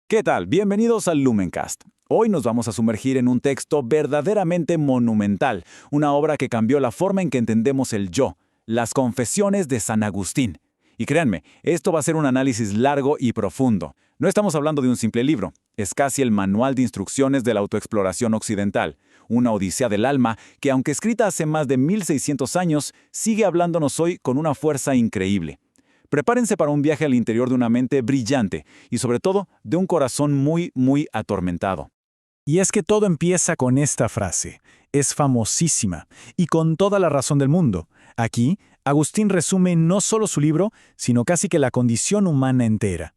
¿Qué tal? Bienvenidos al Lumencast. Hoy nos vamos a sumergir en un texto verdaderamente monumental, una obra que cambió la forma en que entendemos el yo, las Confesiones de San Agustín. Y créanme, esto va a ser un análisis largo y profundo. No estamos hablando de un simple libro, es casi el manual de instrucciones de la autoexploración occidental, una odisea del alma que, aunque escrita hace más de 1600 años, sigue hablándonos hoy con una fuerza increíble. Prepárense para un viaje al interior de una mente brillante y, sobre todo, de un corazón muy atormentado. Y es que todo empieza con esta frase. Es famosísima, y con toda la razón del mundo. Aquí, Agustín resume no solo su libro, sino casi que la condición humana entera.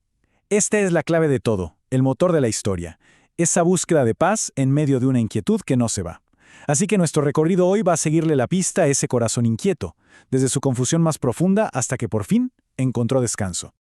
Esta es la clave de todo, el motor de la historia. Esa búsqueda de paz en medio de una inquietud que no se va. Así que nuestro recorrido hoy va a seguirle la pista a ese corazón inquieto, desde su confusión más profunda hasta que por fin encontró descanso.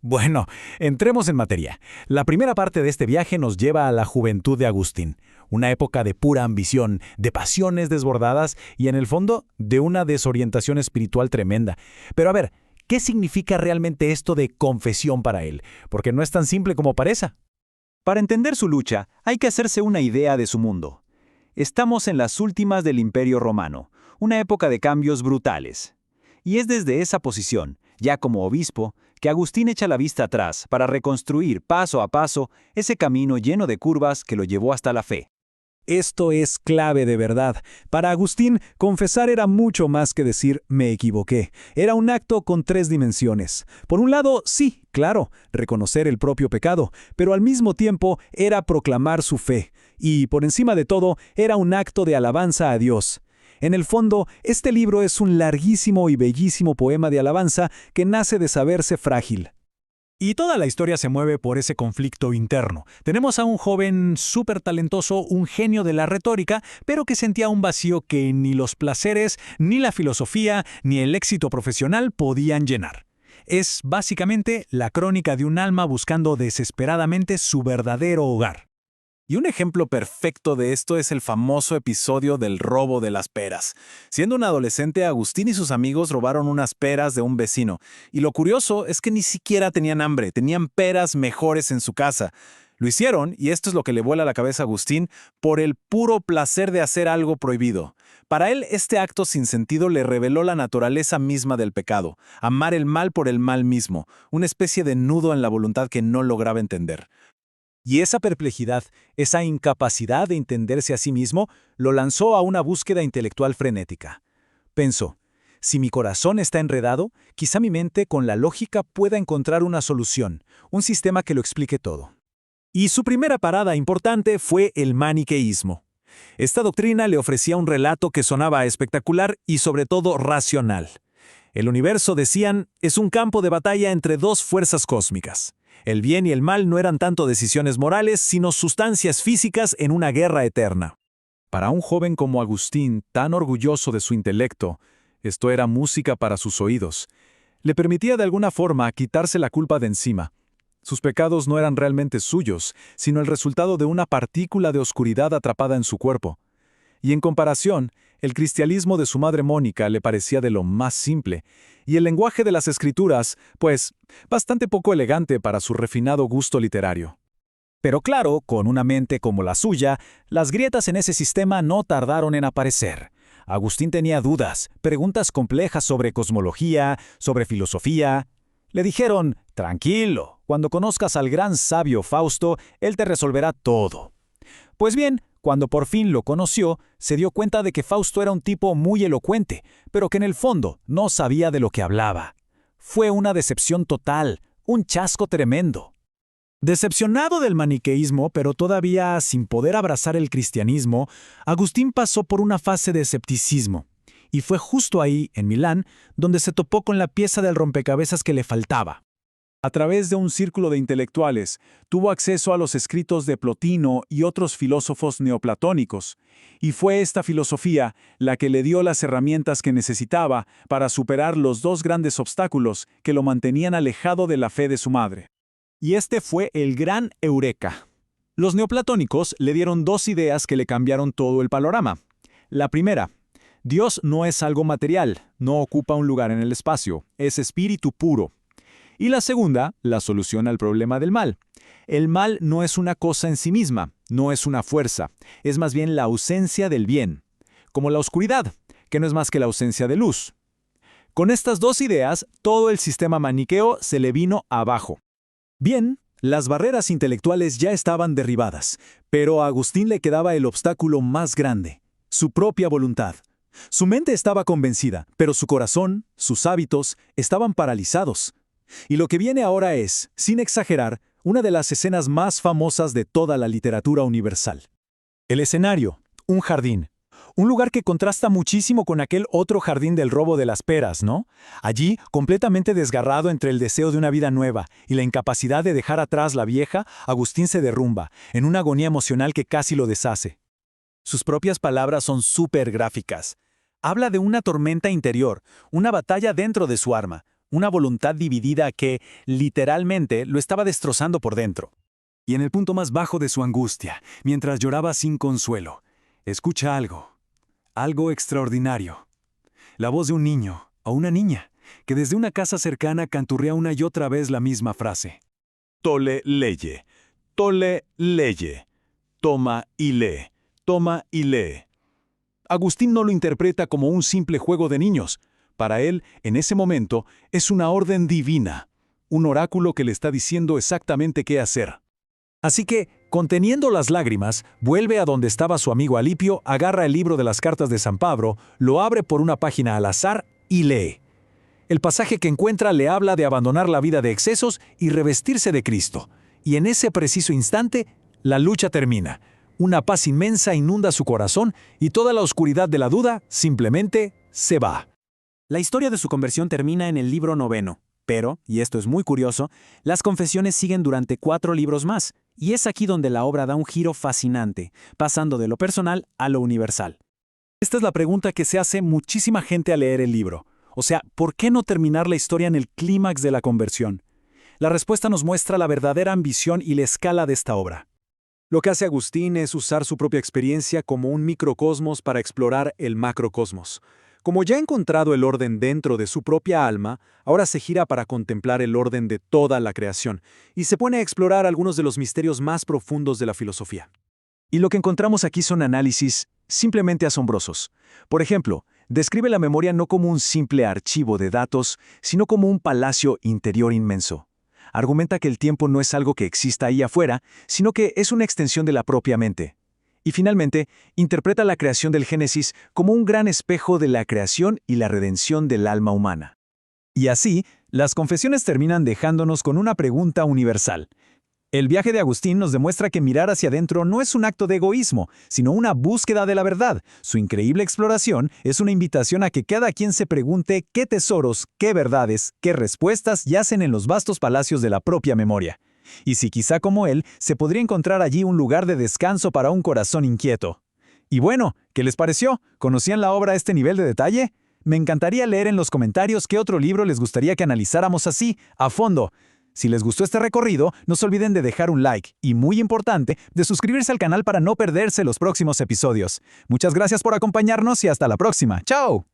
Bueno, entremos en materia. La primera parte de este viaje nos lleva a la juventud de Agustín, una época de pura ambición, de pasiones desbordadas y, en el fondo, de una desorientación espiritual tremenda. Pero a ver, ¿qué significa realmente esto de confesión para él? Porque no es tan simple como parece. Para entender su lucha, hay que hacerse una idea de su mundo. Estamos en las últimas del Imperio Romano, una época de cambios brutales. Y es desde esa posición, ya como obispo, que Agustín echa la vista atrás para reconstruir paso a paso ese camino lleno de curvas que lo llevó hasta la fe. Esto es clave de verdad. Para Agustín, confesar era mucho más que decir «me equivoqué». Era un acto con tres dimensiones. Por un lado, sí, claro, reconocer el propio pecado, pero al mismo tiempo era proclamar su fe. Y, por encima de todo, era un acto de alabanza a Dios. En el fondo, este libro es un larguísimo y bellísimo poema de alabanza que nace de saberse frágil. Y toda la historia se mueve por ese conflicto interno. Tenemos a un joven súper talentoso, un genio de la retórica, pero que sentía un vacío que ni los placeres, ni la filosofía, ni el éxito profesional podían llenar. Es básicamente la crónica de un alma buscando desesperadamente su verdadero hogar. Y un ejemplo perfecto de esto es el famoso episodio del robo de las peras. Siendo un adolescente, Agustín y sus amigos robaron unas peras de un vecino. Y lo curioso es que ni siquiera tenían hambre, tenían peras mejores en su casa. Lo hicieron, y esto es lo que le vuela la cabeza a Agustín, por el puro placer de hacer algo prohibido. Para él, este acto sin sentido le reveló la naturaleza misma del pecado, amar el mal por el mal mismo, una especie de nudo en la voluntad que no lograba entender. Y esa perplejidad, esa incapacidad de entenderse a sí mismo, lo lanzó a una búsqueda intelectual frenética. Pensó, si mi corazón está enredado, quizá mi mente con la lógica pueda encontrar una solución, un sistema que lo explique todo. Y su primera parada importante fue el maniqueísmo. Esta doctrina le ofrecía un relato que sonaba espectacular y sobre todo racional. El universo, decían, es un campo de batalla entre dos fuerzas cósmicas. El bien y el mal no eran tanto decisiones morales, sino sustancias físicas en una guerra eterna. Para un joven como Agustín, tan orgulloso de su intelecto, esto era música para sus oídos. Le permitía de alguna forma quitarse la culpa de encima. Sus pecados no eran realmente suyos, sino el resultado de una partícula de oscuridad atrapada en su cuerpo. Y en comparación, el cristianismo de su madre Mónica le parecía de lo más simple, y el lenguaje de las escrituras, pues, bastante poco elegante para su refinado gusto literario. Pero claro, con una mente como la suya, las grietas en ese sistema no tardaron en aparecer. Agustín tenía dudas, preguntas complejas sobre cosmología, sobre filosofía. Le dijeron, tranquilo, cuando conozcas al gran sabio Fausto, él te resolverá todo. Pues bien, cuando por fin lo conoció, se dio cuenta de que Fausto era un tipo muy elocuente, pero que en el fondo no sabía de lo que hablaba. Fue una decepción total, un chasco tremendo. Decepcionado del maniqueísmo, pero todavía sin poder abrazar el cristianismo, Agustín pasó por una fase de escepticismo. Y fue justo ahí, en Milán, donde se topó con la pieza del rompecabezas que le faltaba. A través de un círculo de intelectuales, tuvo acceso a los escritos de Plotino y otros filósofos neoplatónicos, y fue esta filosofía la que le dio las herramientas que necesitaba para superar los dos grandes obstáculos que lo mantenían alejado de la fe de su madre. Y este fue el gran eureka. Los neoplatónicos le dieron dos ideas que le cambiaron todo el panorama. La primera, Dios no es algo material, no ocupa un lugar en el espacio, es espíritu puro. Y la segunda, la solución al problema del mal. El mal no es una cosa en sí misma, no es una fuerza, es más bien la ausencia del bien, como la oscuridad, que no es más que la ausencia de luz. Con estas dos ideas, todo el sistema maniqueo se le vino abajo. Bien, las barreras intelectuales ya estaban derribadas, pero a Agustín le quedaba el obstáculo más grande, su propia voluntad. Su mente estaba convencida, pero su corazón, sus hábitos, estaban paralizados. Y lo que viene ahora es, sin exagerar, una de las escenas más famosas de toda la literatura universal. El escenario, un jardín. Un lugar que contrasta muchísimo con aquel otro jardín del robo de las peras, ¿no? Allí, completamente desgarrado entre el deseo de una vida nueva y la incapacidad de dejar atrás la vieja, Agustín se derrumba, en una agonía emocional que casi lo deshace. Sus propias palabras son súper gráficas. Habla de una tormenta interior, una batalla dentro de su alma, una voluntad dividida que, literalmente, lo estaba destrozando por dentro. Y en el punto más bajo de su angustia, mientras lloraba sin consuelo, escucha algo extraordinario. La voz de un niño o una niña que desde una casa cercana canturrea una y otra vez la misma frase. Tole leye, toma y lee, toma y lee. Agustín no lo interpreta como un simple juego de niños. Para él, en ese momento, es una orden divina, un oráculo que le está diciendo exactamente qué hacer. Así que, conteniendo las lágrimas, vuelve a donde estaba su amigo Alipio, agarra el libro de las cartas de San Pablo, lo abre por una página al azar y lee. El pasaje que encuentra le habla de abandonar la vida de excesos y revestirse de Cristo. Y en ese preciso instante, la lucha termina. Una paz inmensa inunda su corazón y toda la oscuridad de la duda simplemente se va. La historia de su conversión termina en el libro 9, pero, y esto es muy curioso, las confesiones siguen durante 4 libros más, y es aquí donde la obra da un giro fascinante, pasando de lo personal a lo universal. Esta es la pregunta que se hace muchísima gente al leer el libro. O sea, ¿por qué no terminar la historia en el clímax de la conversión? La respuesta nos muestra la verdadera ambición y la escala de esta obra. Lo que hace Agustín es usar su propia experiencia como un microcosmos para explorar el macrocosmos. Como ya ha encontrado el orden dentro de su propia alma, ahora se gira para contemplar el orden de toda la creación y se pone a explorar algunos de los misterios más profundos de la filosofía. Y lo que encontramos aquí son análisis simplemente asombrosos. Por ejemplo, describe la memoria no como un simple archivo de datos, sino como un palacio interior inmenso. Argumenta que el tiempo no es algo que exista ahí afuera, sino que es una extensión de la propia mente. Y finalmente, interpreta la creación del Génesis como un gran espejo de la creación y la redención del alma humana. Y así, las confesiones terminan dejándonos con una pregunta universal. El viaje de Agustín nos demuestra que mirar hacia adentro no es un acto de egoísmo, sino una búsqueda de la verdad. Su increíble exploración es una invitación a que cada quien se pregunte qué tesoros, qué verdades, qué respuestas yacen en los vastos palacios de la propia memoria. Y si quizá como él, se podría encontrar allí un lugar de descanso para un corazón inquieto. Y bueno, ¿qué les pareció? ¿Conocían la obra a este nivel de detalle? Me encantaría leer en los comentarios qué otro libro les gustaría que analizáramos así, a fondo. Si les gustó este recorrido, no se olviden de dejar un like y, muy importante, de suscribirse al canal para no perderse los próximos episodios. Muchas gracias por acompañarnos y hasta la próxima. ¡Chao!